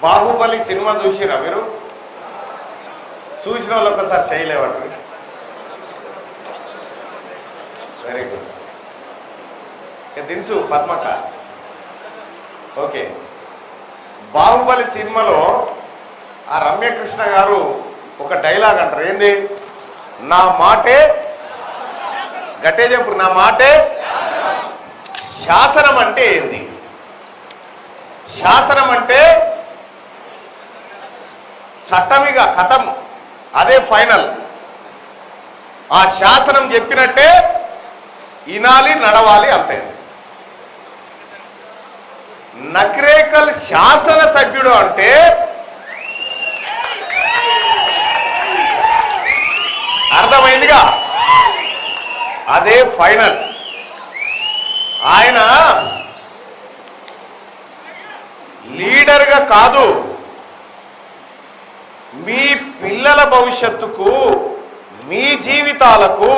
Baahubali cinema చూసిరా మీరు? చూసిన వాళ్ళు ఒకసారి చేయలేవాడు. Very good. దించు పద్మక. ఓకే, బాహుబలి సినిమాలో ఆ రమ్యకృష్ణ గారు ఒక డైలాగ్ అంటారు, ఏంది? నా మాటే గట్టే చెప్పు, నా మాటే శాసనం. అంటే ఏంది శాసనం? అంటే చట్టమిగా కథం, అదే ఫైనల్. ఆ శాసనం చెప్పినట్టే వినాలి, నడవాలి, అంతే. నకరేకల్ శాసన సభ్యుడు అంటే అర్థమైందిగా, అదే ఫైనల్. ఆయన లీడర్గా కాదు, మీ పిల్లల భవిష్యత్తుకు, మీ జీవితాలకు,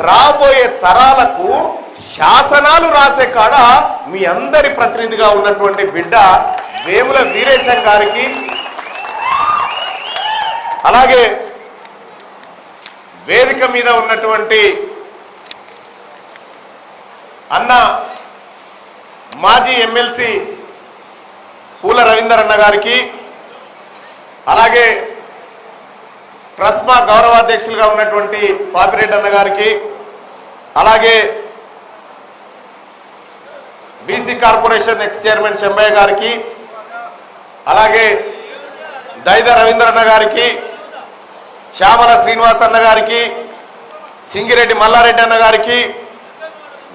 రాబోయే తరాలకు శాసనాలు రాసే కాడ మీ అందరి ప్రతినిధిగా ఉన్నటువంటి బిడ్డ వేముల వీరేశం గారికి, అలాగే వేదిక మీద ఉన్నటువంటి అన్న మాజీ ఎమ్మెల్సీ పూల రవీందర్ అన్న గారికి, అలాగే ట్రస్మా గౌరవాధ్యక్షులుగా ఉన్నటువంటి పాపిరెడ్డి అన్న గారికి, అలాగే బీసీ కార్పొరేషన్ ఎక్స్ చైర్మన్ చెంబయ్య గారికి, అలాగే దైద రవీందర్ అన్న గారికి, చామల శ్రీనివాస్ అన్న గారికి, సింగిరెడ్డి మల్లారెడ్డి అన్న గారికి,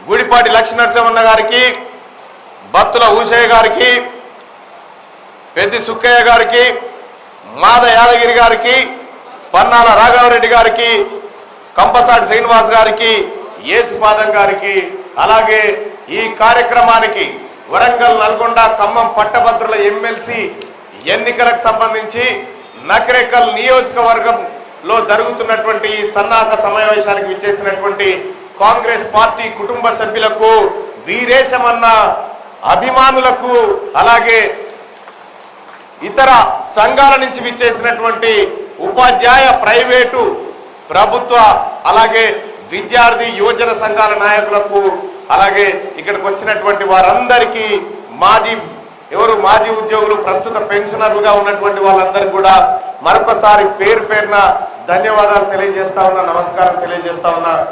గుడిపాటి లక్ష్మీనరసింహన్న గారికి, బత్తుల ఊషయ్య గారికి, పెద్ది సుక్కయ్య గారికి, మాద యాదగిరి గారికి, పన్నాల రాఘవరెడ్డి గారికి, కంపసాటి శ్రీనివాస్ గారికి, ఏసుపాదం గారికి, అలాగే ఈ కార్యక్రమానికి వరంగల్, నల్గొండ, ఖమ్మం పట్టభద్రుల ఎమ్మెల్సీ ఎన్నికలకు సంబంధించి నకరేకల్ నియోజకవర్గంలో జరుగుతున్నటువంటి ఈ సన్నాహక సమావేశానికి విచ్చేసినటువంటి కాంగ్రెస్ పార్టీ కుటుంబ సభ్యులకు, వీరేశమన్న అభిమానులకు, అలాగే ఇతర సంఘాల నుంచి విచ్చేసినటువంటి ఉపాధ్యాయ, ప్రైవేటు, ప్రభుత్వ, అలాగే విద్యార్థి యువజన సంఘాల నాయకులకు, అలాగే ఇక్కడికి వచ్చినటువంటి వారందరికీ, మాజీ ఉద్యోగులు, ప్రస్తుత పెన్షనర్లుగా ఉన్నటువంటి వాళ్ళందరికీ కూడా మరొకసారి పేరు పేరున ధన్యవాదాలు తెలియజేస్తా ఉన్నా, నమస్కారం తెలియజేస్తా ఉన్నా.